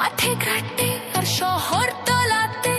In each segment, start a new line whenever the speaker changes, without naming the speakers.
মাঠে ঘাটে আর শহর তলাতে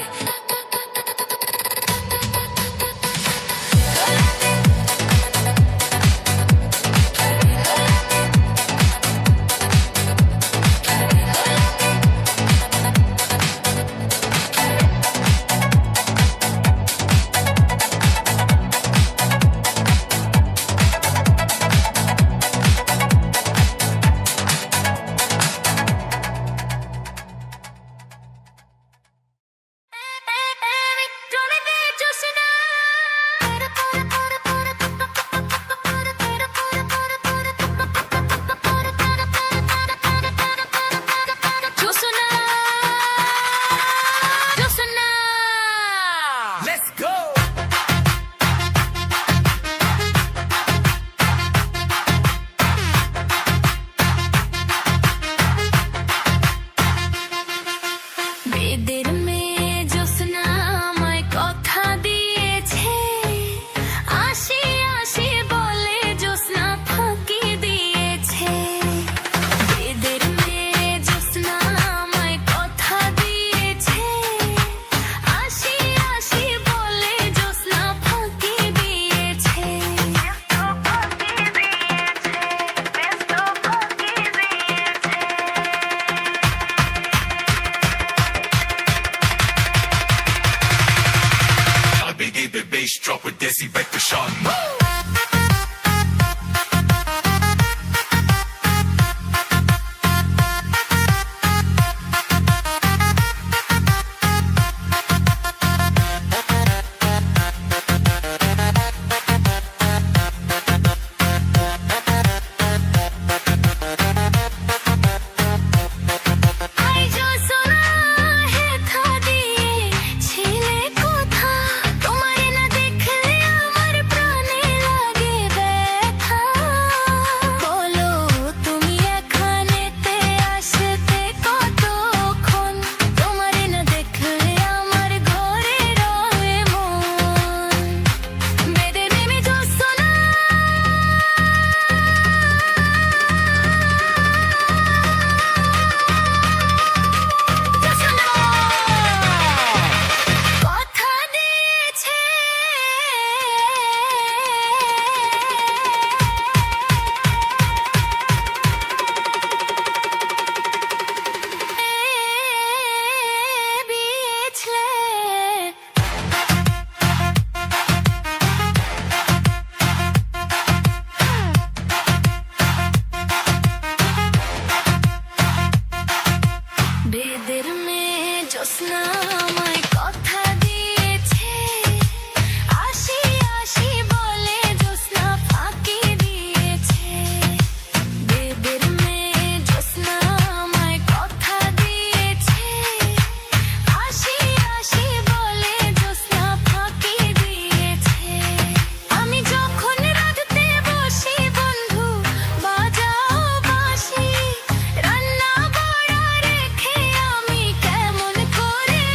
Drop with Desi back to Sean.
রান্না বড়া রেখে আমি কেমন করে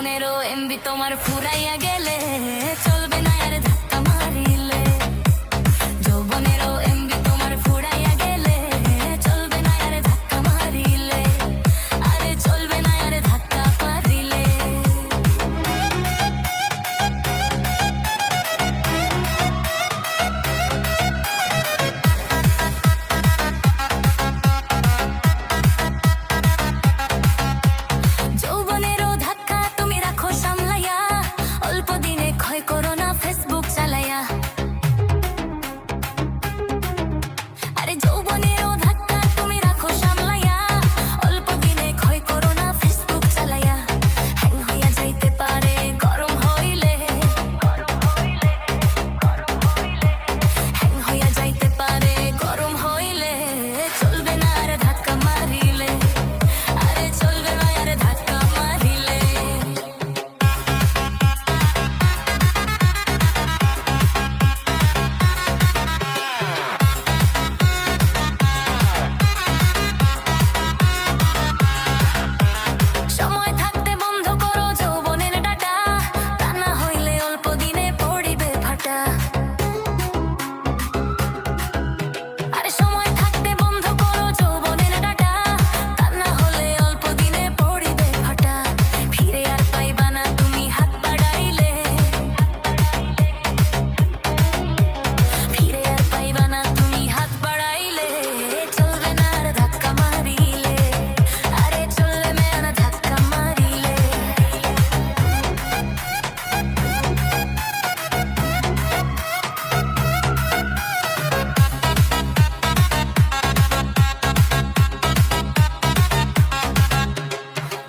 যৌবনেরও এমবি তোমার ফুরাইয়া গেলে চলবে না আর ধাক্কা মারিলে যৌবনেরও এমবি তোমার ফুরাইয়া গেলে চলবে না আর ধাক্কা মারিলে আরে চলবে না আর ধাক্কা মারিলে যৌবনেরও ধাক্কা তুমি রাখো সামলাইয়া অল্প দিনে ক্ষয় করো না ফেসবুক চালাইয়া আরে যৌবনেরও ধাক্কা তুমি রাখো সামলাইয়া অল্প দিনে ক্ষয় করো না ফেসবুক চালাইয়া হ্যাং হইয়া যাইতে পারে গরম হইলে হ্যাং হইয়া যাইতে পারে গরম হইলে চলবে না আর ধাক্কা মারিলে আরে চলবে না আর ধাক্কা মারিলে সময় থাকতে বন্ধ করো যৌবনের ডাটা তা না হইলে অল্প দিনে পড়িবে ফাটা আরে সময় থাকতে বন্ধ করো যৌবনের ডাটা তা না হলে অল্প দিনে পড়িবে ফাটা ফিরে আর পাইবা না তুমি হাত বাড়াইলে ফিরে আর পাইবা না তুমি হাত বাড়াইলে চলবে না আর ধাক্কা মারিলে আরে চলবে না ধাক্কা মারিলে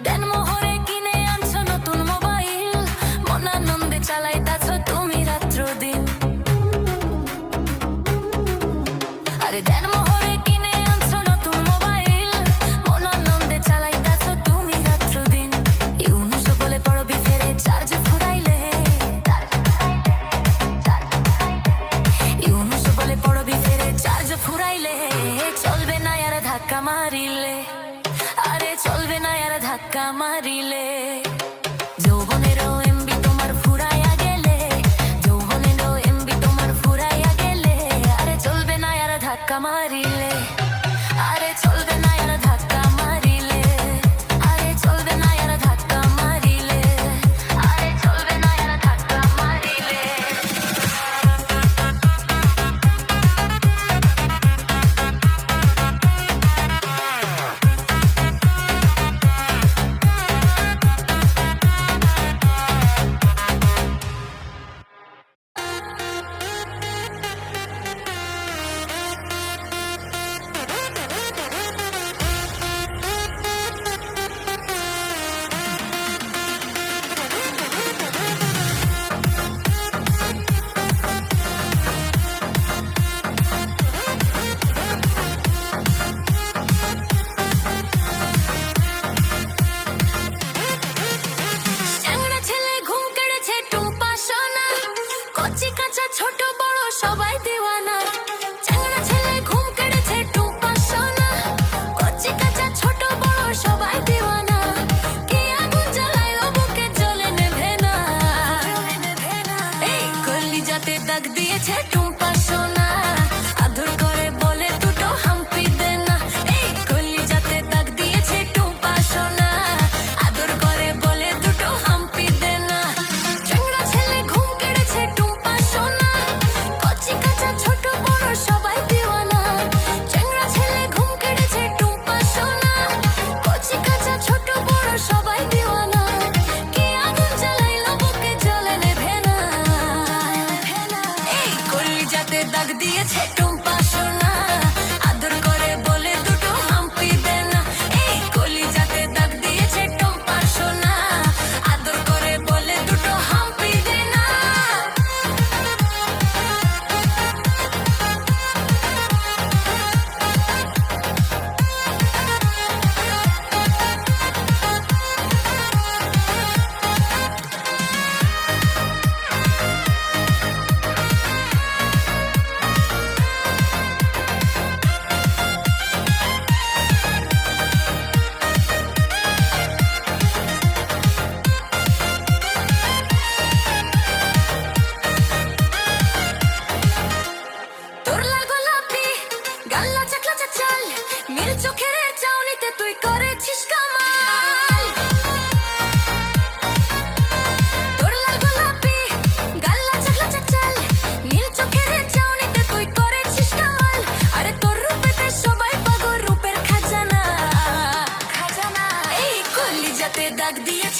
দেনমোহরে কিনে আনছো নতুন মোবাইল মন আনন্দে চালাইতাছো তুমি রাত্র দিন আরে দেনমোহরে কিনে আনছো নতুন মোবাইল মন আনন্দে চালাইতাছো তুমি রাত্র দিন ইউনুস বলে পড়বি ফেরে চার্জ ফুরাইলে ইউনুস বলে পড়বি ফেরে চার্জ ফুরাইলে চলবে না আর ধাক্কা মারিলে আরে চলবে না আর ধাক্কা মারিলে যৌবনেরও এমবি তোমার ফুরাইয়া গেলে যৌবনেরও এমবি তোমার ফুরাইয়া গেলে আরে চলবে না আর ধাক্কা মারিলে আরে চলবে না আর ধাক্কা মারিলে আরে চলবে না আর ধাক্কা মারিলে আরে চলবে না আর ধাক্কা মারিলে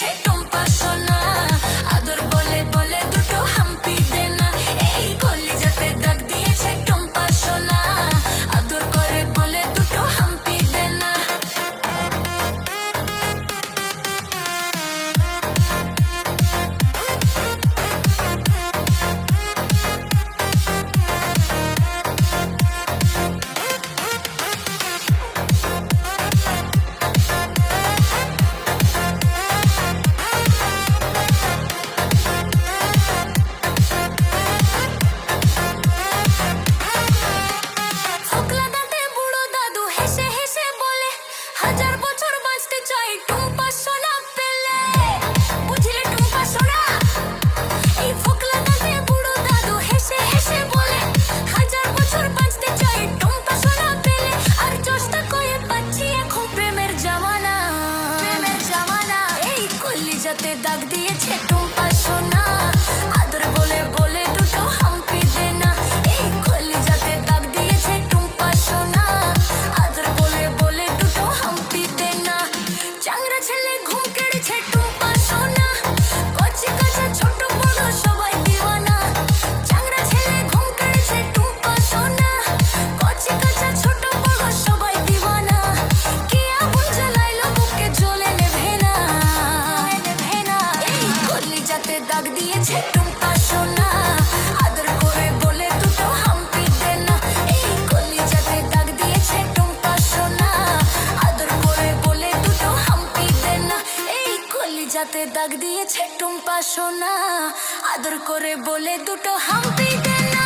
দিয়েছে টুম্পা সোনা আদর বলে বলে দুটো হাম্পি দে না এই কলিজাতে দাগ দিয়েছে টুম্পা সোনা আদর করে বলে দুটো হাম্পি দে না ফোকলা দাঁতে বুড়ো দাদু হেসে হেসে বলে হাজার বছর বাঁচতে চাই টুম্পা সোনা পেলে বুঝলে টুম্পা সোনা এই ফোকলা দাঁতে বুড়ো দাদু হেসে হেসে বলে হাজার বছর বাঁচতে চাই টুম্পা সোনা পেলে আর চেষ্টা করে পাচ্ছি এখন প্রেমের জামানা এই কলিজাতে দাগ দিয়েছে টুম্পা সোনা আদর বলে বলে দুটো হাম্পি দে না এই কলিজাতে দাগ দিয়েছে টুম্পা সোনা আদর বলে বলে দুটো হাম্পি দে না চাংড়া ছেলে ঘুম কেড়েছে টুম্পা সোনা কচি কাঁচা ছোট বড় সবাই দিওয়ানা চাংড়া ছেলে ঘুম কেড়েছে টুম্পা সোনা কচি কাঁচা ছোট বড় সবাই দিওয়ানা কি আগুন জ্বালাইলো বুকে জ্বলে নেভে না এই কলিজাতে দাগ দিয়েছে টুম্পা সোনা আদর করে বলে দুটো হাম্পি দে না এই কলিজাতে দাগ দিয়েছে টুম্পা সোনা আদর করে বলে দুটো হাম্পি দে না এই কলিজাতে দাগ দিয়েছে টুম্পা সোনা আদর করে বলে দুটো হাম্পি দে না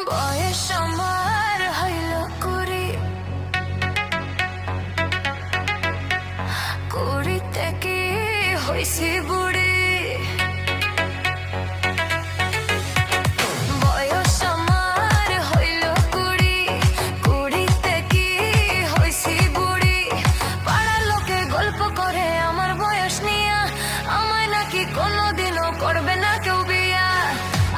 বয়স আমার হইল কুড়িতে কি হইছি বুড়ি বয়স আমার হইল কুড়িতে কি হইছি বুড়ি পাড়ার লোকে গল্প করে আমার বয়স নিয়া আমায় নাকি কোনোদিনও করবে না কেউ বিয়া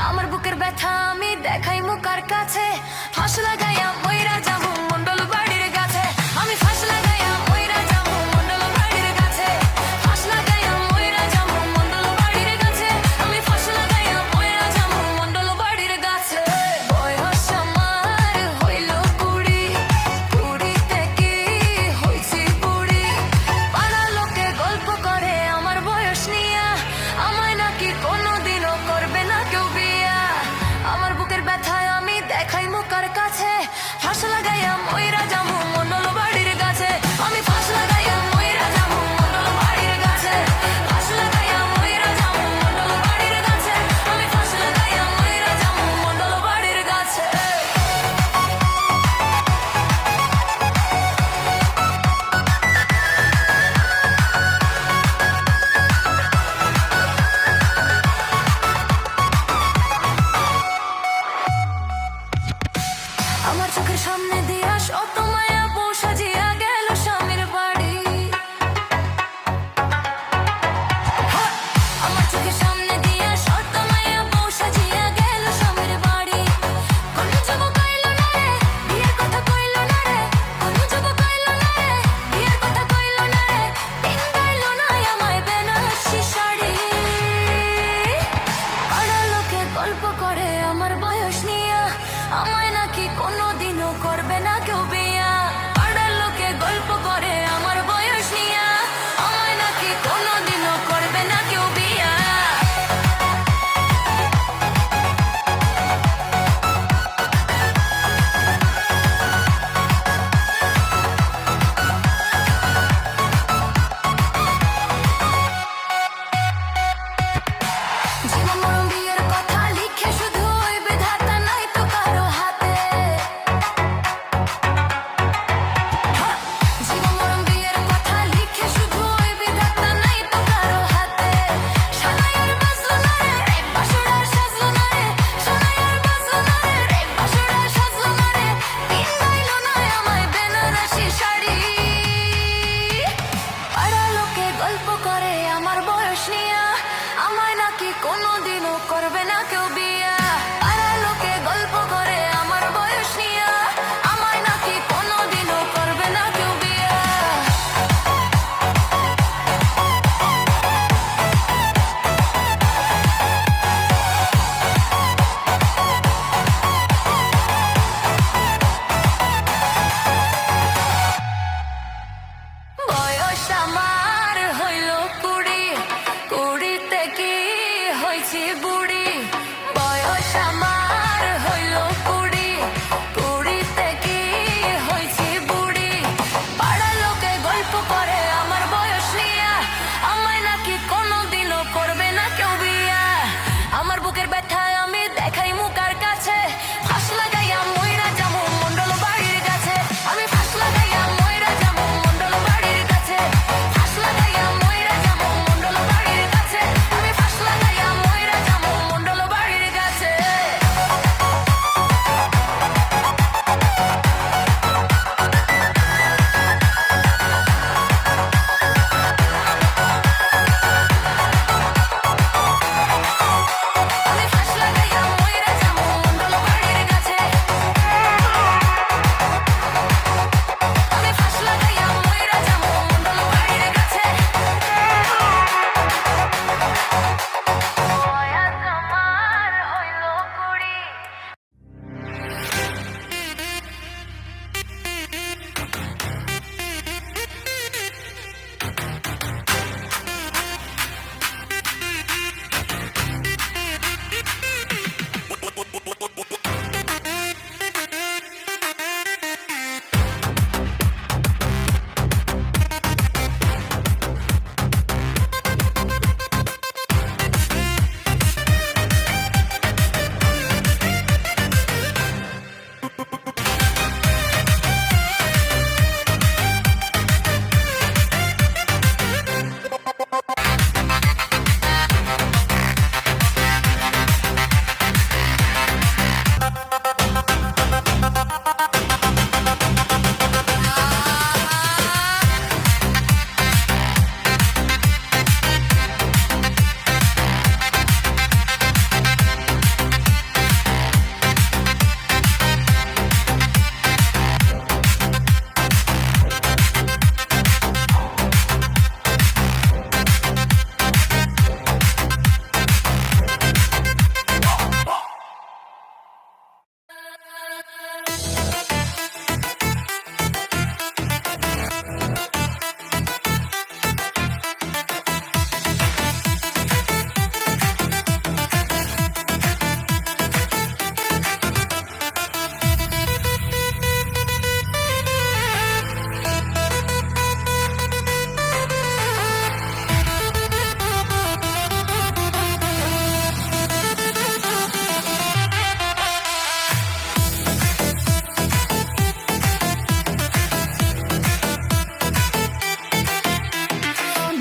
আমার বুকের ব্যথা আমি দেখাই মুকার কাছে ফাঁস লাগাইয়া মইরা যাবো মন্ডল বাড়ির কাছে আমি ফাঁস লাগাইয়া মইরা যাবো মন্ডল বাড়ির কাছে ফাঁস লাগাইয়া মইরা যাবো মন্ডল বাড়ির কাছে আমি ফাঁস লাগাইয়া মইরা যাবো মন্ডল বাড়ির কাছে বয়স আমার হইল কুড়িতে কি হইছি বুড়ি পাড়ার লোকে গল্প করে আমার বয়স নিয়া আমায় নাকি কোনোদিনও করবে না কেউ বিয়া আমার বুকের ব্যথায় আমি দেখাই মুকার কোনোদিনও করবে না কেউ বিয়া পাড়ার লোকে গল্প করে আমার বয়স নিয়া আমায় নাকি কোনোদিনও করবে না কেউ বিয়া বয়স আমার হইল 20 কুড়িতে কি হয়েছি বুড়ি বয়স আমার হইল 20 কুড়িতে কি হয়েছি বুড়ি পাড়ার লোকে গল্প করে আমার বয়স নিয়া আমায় নাকি কোনোদিনও করবে না কেউ বিয়া আমার বুকের ব্যথায় আমি দেখাই মুখার কাছে ফাঁস লাগাইয়া মইরা যাবো মন্ডল বাড়ির কাছে আমি ফাঁস লাগাইয়া মইরা যাবো মন্ডল বাড়ির কাছে ফাঁস লাগাইয়া মইরা যাবো মন্ডল বাড়ির কাছে আমি ফাঁস লাগাইয়া মইরা যাবো মন্ডল বাড়ির কাছে আমি ফাঁস লাগাইয়া মইরা যাবো মন্ডল বাড়ির কাছে আমি ফাঁস লাগাইয়া মইরা যাবো মন্ডল বাড়ির কাছে বয়স আমার হইল 20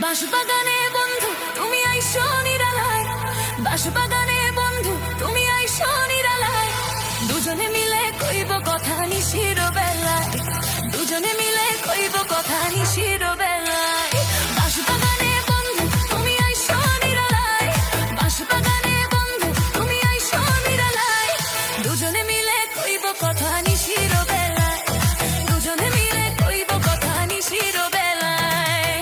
বাঁশবাগানে বন্ধু তুমি আইসো নিরালায় বাঁশবাগানে বন্ধু তুমি আইসো নিরালায় দুজনে মিলে কইব কথা নিশির বেলায় দুজনে মিলে কইব কথা নিশির বেলায় বাঁশবাগানে বন্ধু তুমি আইসো নিরালায় বাঁশবাগানে বন্ধু তুমি আইসো নিরালায় দুজনে মিলে কইব কথা নিশির বেলায় দুজনে মিলে কইব কথা নিশির বেলায়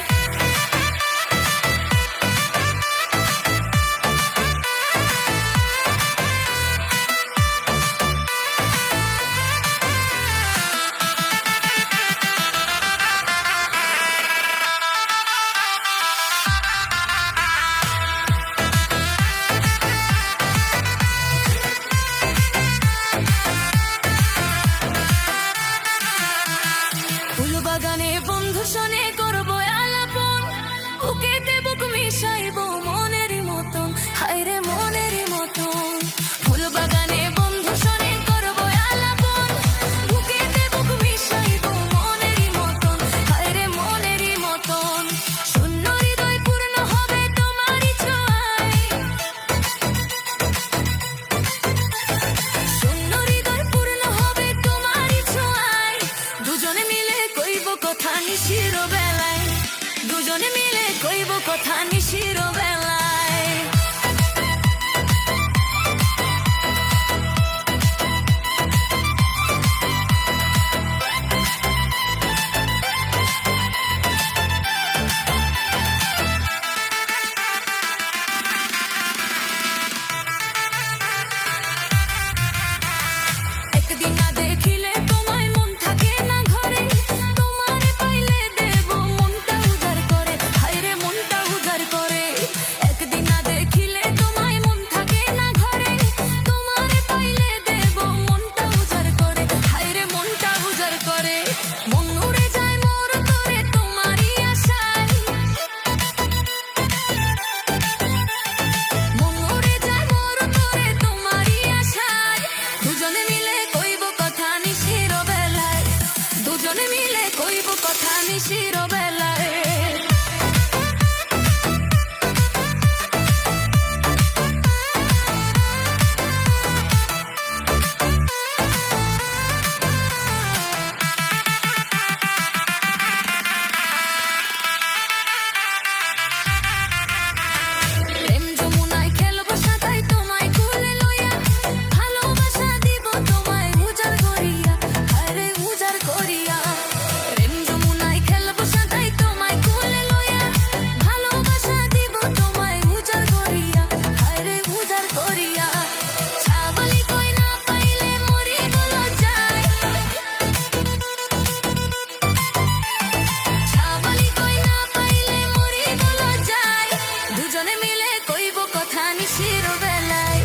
দুজনে মিলে কইব কথা নিশির বেলায়,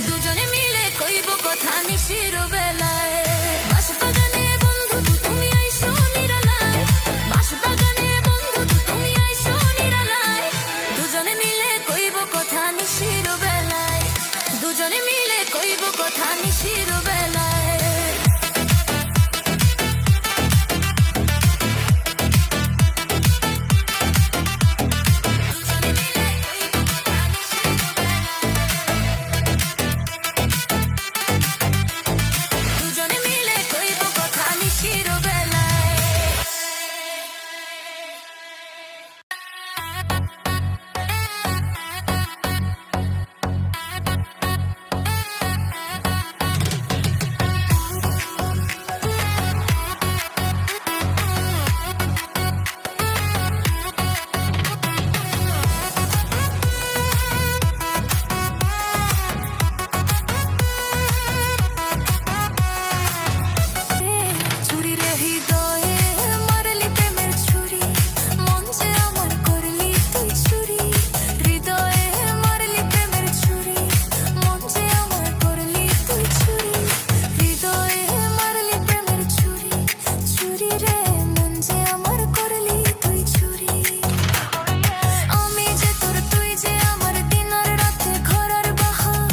দুজনে মিলে কইব কথা নিশির বেলায়। বাঁশবাগানে বন্ধু তুমি আইসো নিরালায়, বাঁশবাগানে বন্ধু তুমি আইসো নিরালায়, দুজনে মিলে কইব কথা নিশির বেলায়, দুজনে মিলে কইব কথা নিশির বেলায়। দুজনে মিলে কইব কথা নিশির বেলায়। ছুরি রে হৃদয়ে মারলি প্রেমের ছুরি, মন যে আমার করলি তুই চুরি, হৃদয়ে মারলি প্রেমের ছুরি, মন যে আমার করলি তুই চুরি, হৃদয়ে মারলি প্রেমের ছুরি, চুরি রে মন যে আমার করলি তুই চুরি। আমি যে তোর তুই যে আমার দিন আর রাতে ঘোরার বাহার,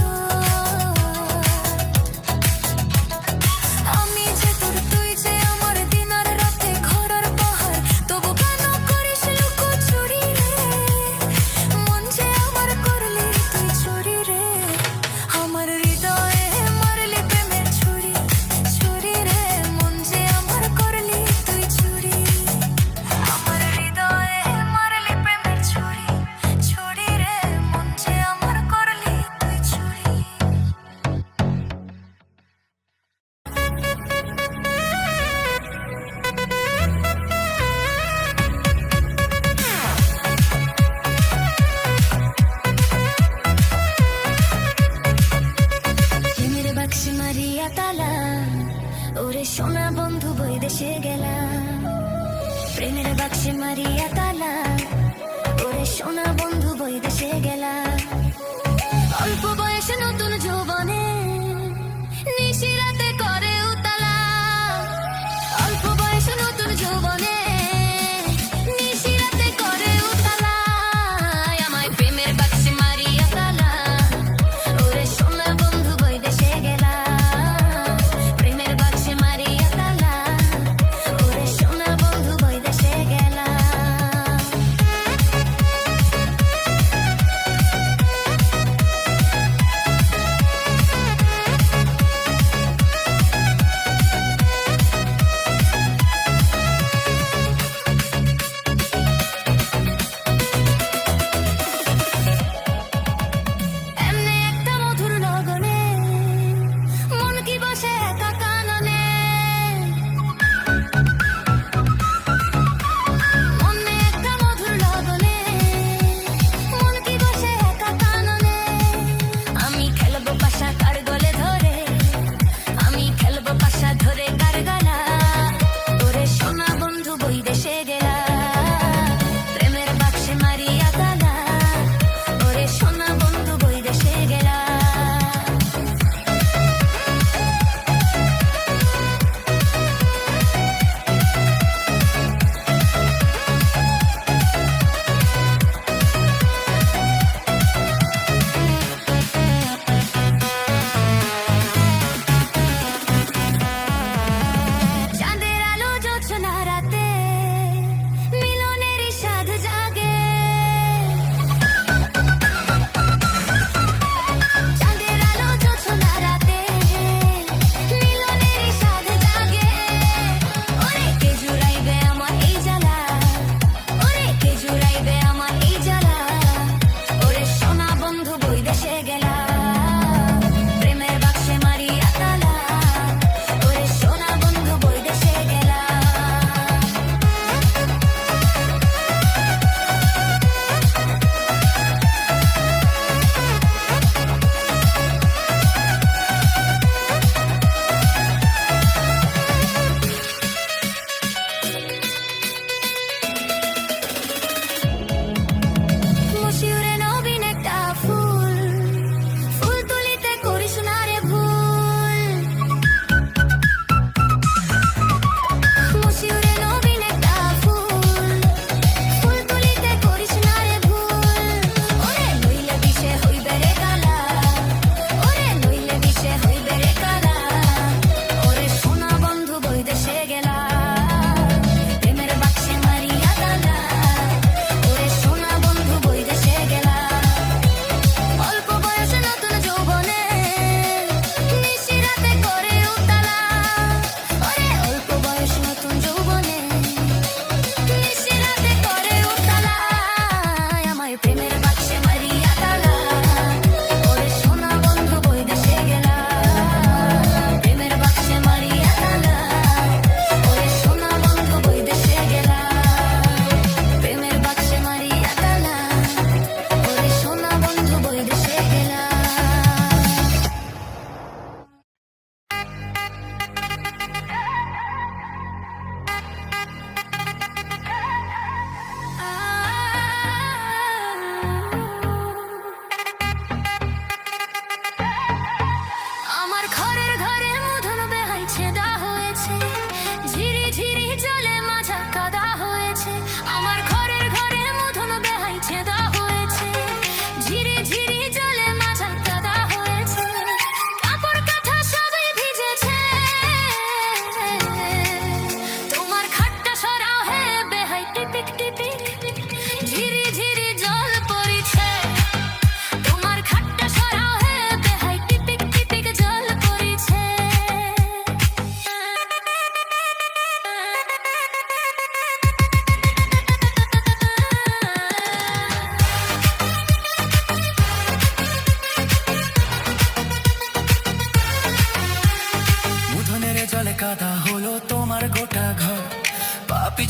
আমি যে তোর তুই যে আমার দিন আর রাতে ঘোরার বাহার, তবু কেন করিস লুকোচুরি রে, মন যে আমার করলি তুই চুরি রে। আমার হৃদয়ে মারলি প্রেমের ছুরি, ছুরি রে মন যে আমার করলি তুই চুরি, আমার হৃদয়ে মারলি প্রেমের ছুরি, ছুরি রে মন যে আমার করলি তুই চুরি। প্রেমের বাক্সে মারিয়া তালা, ওরে সোনা বন্ধু বই দেশে গেলা, প্রেমের বাক্সে মারিয়া তালা, ওরে সোনা বন্ধু বই দেশে গেলা। অল্প বয়সে নতুন যৌবনে নিশিরাতে করে উতালা, অল্প বয়সে নতুন যৌবনে নিশিরাতে করে উতালা, আমায় প্রেমের বাক্সে মারিয়া তালা, ওরে সোনা বন্ধু বই দেশে গেলা, প্রেমের বাক্সে মারিয়া তালা, ওরে সোনা বন্ধু বই দেশে গেলা।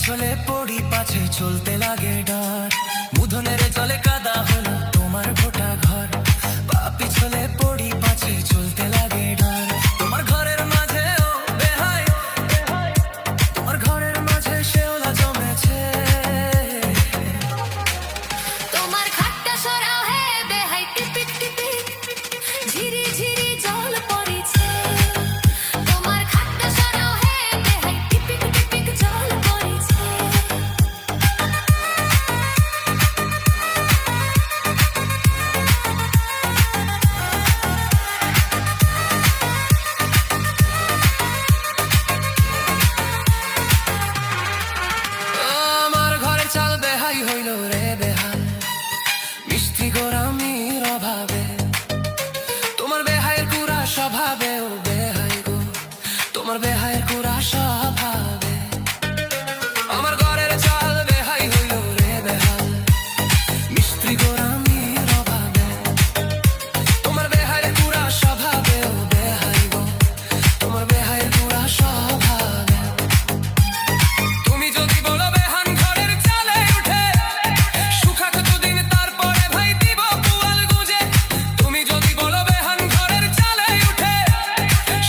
পিছলে পড়ি পাছে চলতে লাগে ডার মুধনের জলে কাদা হলো তোমার গোটা ঘর পা পিছলে পড়ি পাছে চলতে লাগে ডার তোমার ঘরের মাঝে ও বেহাই তোমার ঘরের মাঝে শেওলা জমেছে
তোমার খাটটা সরাও হে বেহাই টিপিক টিপিক ঝিরি ঝিরি জল পড়িছে তোমার খাটটা সরাও হে বেহাই টিপিক টিপিক জল পড়িছে
আমার ঘরের চাল বেহাই হইল রে বেহাল মিষ্টি গোরামির অভাবে তোমার বেহাইয়ের কুড়া স্বভাবে ও বেহাই গো তোমার বেহাইয়ের কুড়া স্বভাবে আমার ঘরের চাল বেহাই হইল রে বেহাল মিষ্টি গোরামির অভাবে তোমার বেহাইয়ের কুড়া স্বভাবে ও বেহাই গো তোমার বেহাইয়ের কুড়া স্বভাবে তুমি যদি বলো বেহান ঘরের চালে উঠে সুখাক দুদিন তারপরে ভাই দিব পুয়াল গুজে তুমি যদি বলো বেহান ঘরের চালে উঠে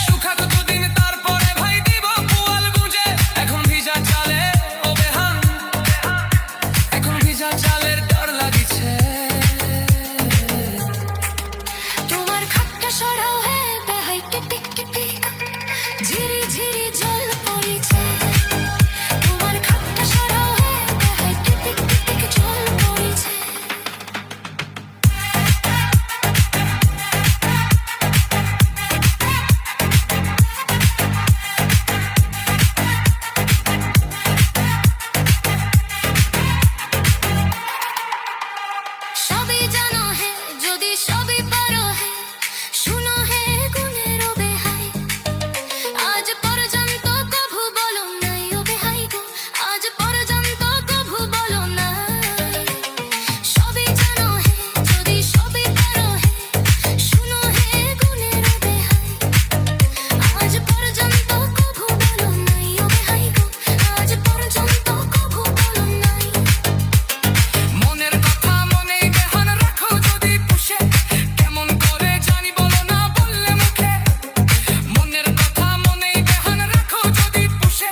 সুখাক দুদিন তারপরে ভাই দিব পুয়াল গুজে এখন ভিজা চালে ও বেহান এখন ভিজা চালের ডর লাগিছে
তোমার খাটটা সরাও হে বেহাই টিপিক টিপিক ঝিরি ঝিরি জল পড়িছে তোমার খাটটা সরাও হে বেহাই টিপিক টিপিক জল পড়িছে সবই জানো হে যদি সবই পারো হে শুনো হে গুণের ও বেহাই আজ পর্যন্ত কভু বলো নাই ও বেহাই গো আজ পর্যন্ত কভু বলো নাই সবই জানো হে যদি সবই পারো হে শুনো হে গুণের ও বেহাই আজ পর্যন্ত কভু বলো নাই ও বেহাই গো আজ পর্যন্ত কভু বলো নাই
মনের কথা মনেই বেহান রাখো যদি পুষে কেমন করে জানি বলো না বললে মুখে মনের কথা মনেই বেহান রাখো যদি পুষে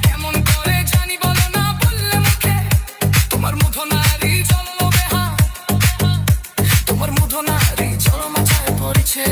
কেমন করে জানি বলো না বললে মুখে তোমার মুধনারি জন্ম বেহান তোমার মুধনারি জন্ম মাথায় পড়েছে